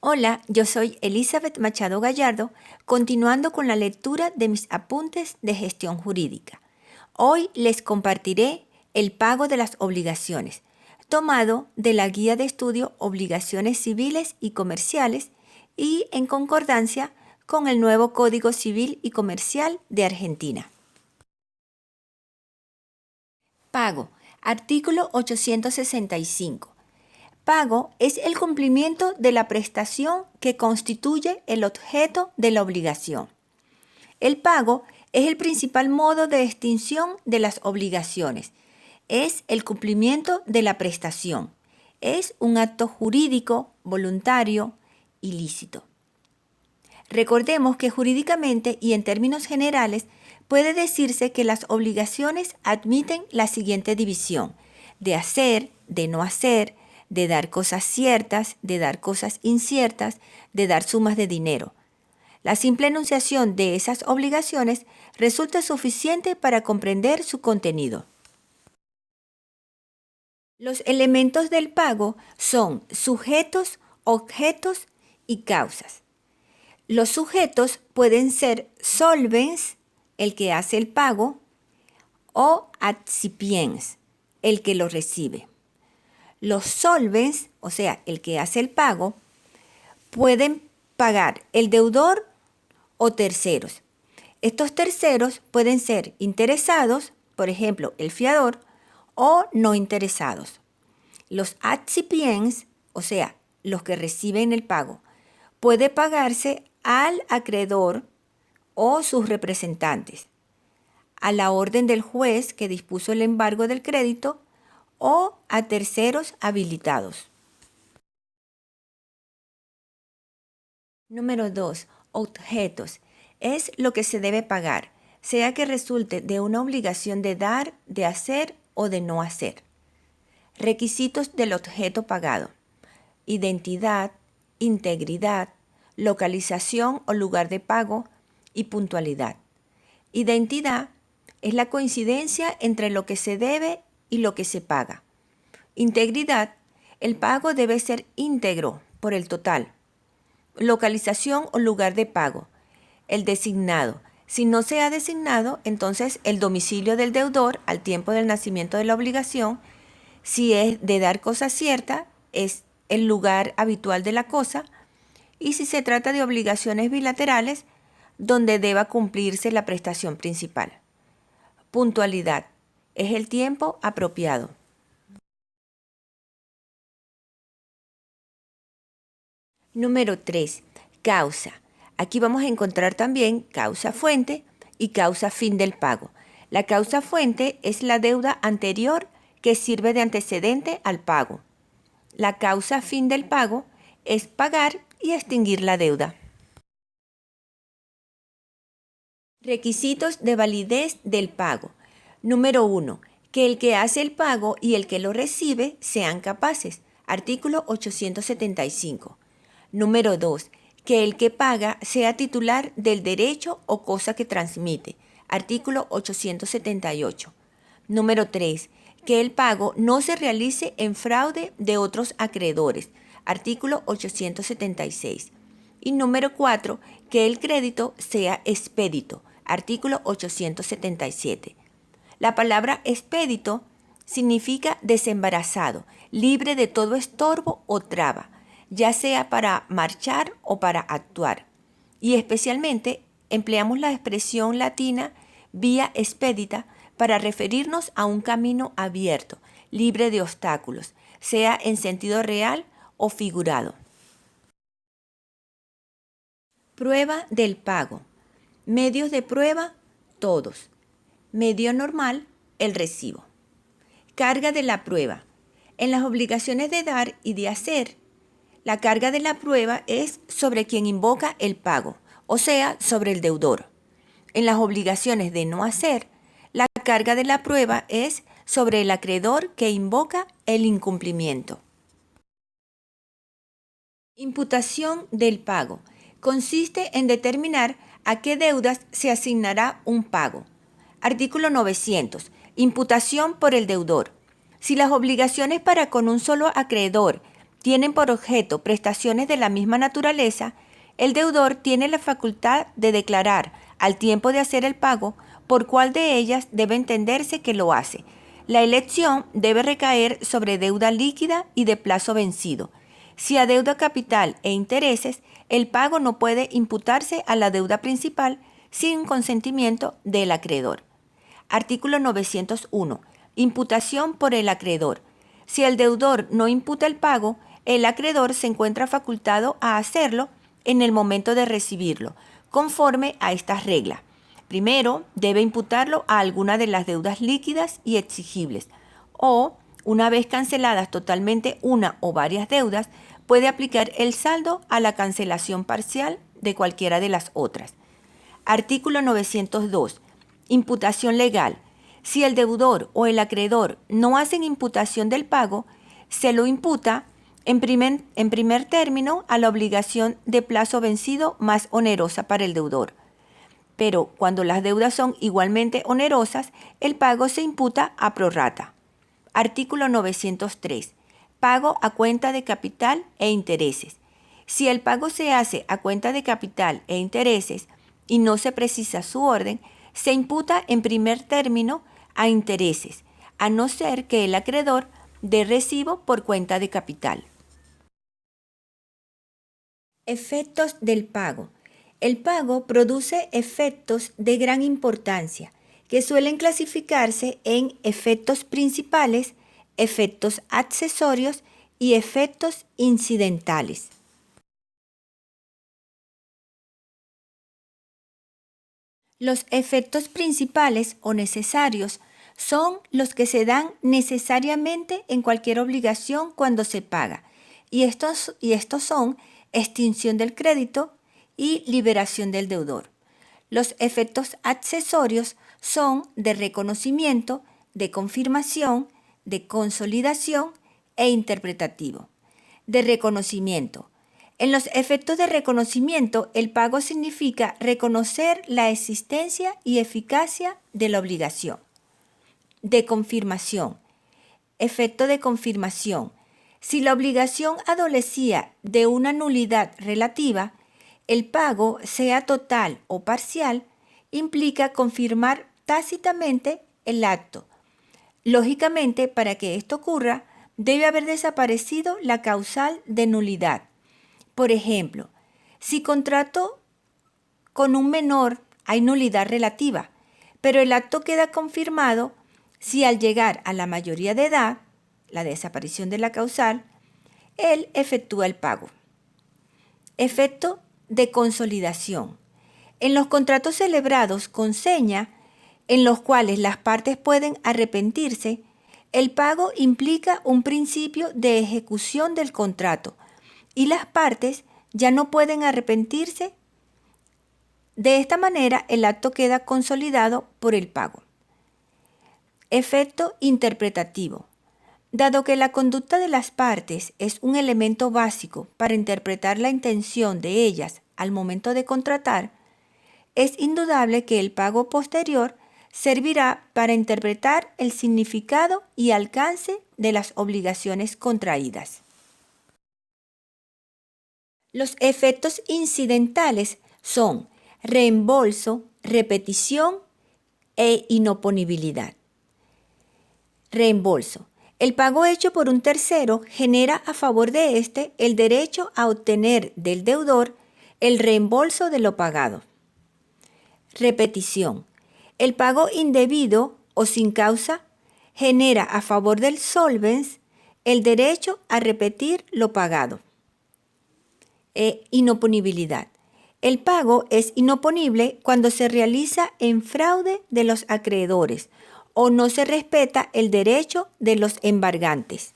Hola, yo soy Elizabeth Machado Gallardo, continuando con la lectura de mis apuntes de gestión jurídica. Hoy les compartiré el pago de las obligaciones, tomado de la guía de estudio Obligaciones Civiles y Comerciales y en concordancia con el nuevo Código Civil y Comercial de Argentina. Pago. Artículo 865. Pago es el cumplimiento de la prestación que constituye el objeto de la obligación. El pago es el principal modo de extinción de las obligaciones. Es el cumplimiento de la prestación. Es un acto jurídico, voluntario, ilícito. Recordemos que jurídicamente y en términos generales puede decirse que las obligaciones admiten la siguiente división: de hacer, de no hacer, de dar cosas ciertas, de dar cosas inciertas, de dar sumas de dinero. La simple enunciación de esas obligaciones resulta suficiente para comprender su contenido. Los elementos del pago son sujetos, objetos y causas. Los sujetos pueden ser solvens, el que hace el pago, o accipiens, el que lo recibe. Los solvens, o sea, el que hace el pago, pueden pagar el deudor o terceros. Estos terceros pueden ser interesados, por ejemplo, el fiador, o no interesados. Los accipiens, o sea, los que reciben el pago, puede pagarse al acreedor o sus representantes, a la orden del juez que dispuso el embargo del crédito o a terceros habilitados. Número 2. Objetos. Es lo que se debe pagar, sea que resulte de una obligación de dar, de hacer o de no hacer. Requisitos del objeto pagado: identidad, integridad, localización o lugar de pago y puntualidad. Identidad es la coincidencia entre lo que se debe y lo que se paga. Integridad: el pago debe ser íntegro por el total. Localización o lugar de pago: el designado. Si no se ha designado, entonces el domicilio del deudor al tiempo del nacimiento de la obligación. Si es de dar cosa cierta, es el lugar habitual de la cosa. Y si se trata de obligaciones bilaterales, donde deba cumplirse la prestación principal. Puntualidad: es el tiempo apropiado. Número 3. Causa. Aquí vamos a encontrar también causa fuente y causa fin del pago. La causa fuente es la deuda anterior que sirve de antecedente al pago. La causa fin del pago es pagar y extinguir la deuda. Requisitos de validez del pago. Número 1. Que el que hace el pago y el que lo recibe sean capaces. Artículo 875. Número 2. Que el que paga sea titular del derecho o cosa que transmite. Artículo 878. Número 3. Que el pago no se realice en fraude de otros acreedores. Artículo 876. Y número 4. Que el crédito sea expedito. Artículo 877. La palabra expedito significa desembarazado, libre de todo estorbo o traba, ya sea para marchar o para actuar. Y especialmente empleamos la expresión latina vía expedita para referirnos a un camino abierto, libre de obstáculos, sea en sentido real o figurado. Prueba del pago. Medios de prueba, todos. Medio normal, el recibo. Carga de la prueba. En las obligaciones de dar y de hacer, la carga de la prueba es sobre quien invoca el pago, o sea, sobre el deudor. En las obligaciones de no hacer, la carga de la prueba es sobre el acreedor que invoca el incumplimiento. Imputación del pago. Consiste en determinar a qué deudas se asignará un pago. Artículo 900. Imputación por el deudor. Si las obligaciones para con un solo acreedor tienen por objeto prestaciones de la misma naturaleza, el deudor tiene la facultad de declarar al tiempo de hacer el pago por cuál de ellas debe entenderse que lo hace. La elección debe recaer sobre deuda líquida y de plazo vencido. Si a deuda capital e intereses, el pago no puede imputarse a la deuda principal sin consentimiento del acreedor. Artículo 901. Imputación por el acreedor. Si el deudor no imputa el pago, el acreedor se encuentra facultado a hacerlo en el momento de recibirlo, conforme a estas reglas. Primero, debe imputarlo a alguna de las deudas líquidas y exigibles, o, una vez canceladas totalmente una o varias deudas, puede aplicar el saldo a la cancelación parcial de cualquiera de las otras. Artículo 902. Imputación legal. Si el deudor o el acreedor no hacen imputación del pago, se lo imputa en primer término a la obligación de plazo vencido más onerosa para el deudor. Pero cuando las deudas son igualmente onerosas, el pago se imputa a prorrata. Artículo 903. Pago a cuenta de capital e intereses. Si el pago se hace a cuenta de capital e intereses y no se precisa su orden, se imputa en primer término a intereses, a no ser que el acreedor dé recibo por cuenta de capital. Efectos del pago. El pago produce efectos de gran importancia que suelen clasificarse en efectos principales, efectos accesorios y efectos incidentales. Los efectos principales o necesarios son los que se dan necesariamente en cualquier obligación cuando se paga, y estos son extinción del crédito y liberación del deudor. Los efectos accesorios son de reconocimiento, de confirmación, de consolidación e interpretativo. De reconocimiento. En los efectos de reconocimiento, el pago significa reconocer la existencia y eficacia de la obligación. De confirmación. Efecto de confirmación. Si la obligación adolecía de una nulidad relativa, el pago, sea total o parcial, implica confirmar tácitamente el acto. Lógicamente, para que esto ocurra, debe haber desaparecido la causal de nulidad. Por ejemplo, si contrato con un menor hay nulidad relativa, pero el acto queda confirmado si al llegar a la mayoría de edad, la desaparición de la causal, él efectúa el pago. Efecto de consolidación. En los contratos celebrados con seña, en los cuales las partes pueden arrepentirse, el pago implica un principio de ejecución del contrato y las partes ya no pueden arrepentirse. De esta manera, el acto queda consolidado por el pago. Efecto interpretativo. Dado que la conducta de las partes es un elemento básico para interpretar la intención de ellas al momento de contratar, es indudable que el pago posterior servirá para interpretar el significado y alcance de las obligaciones contraídas. Los efectos incidentales son reembolso, repetición e inoponibilidad. Reembolso. El pago hecho por un tercero genera a favor de éste el derecho a obtener del deudor el reembolso de lo pagado. Repetición. El pago indebido o sin causa genera a favor del solvens el derecho a repetir lo pagado. Inoponibilidad. El pago es inoponible cuando se realiza en fraude de los acreedores o no se respeta el derecho de los embargantes.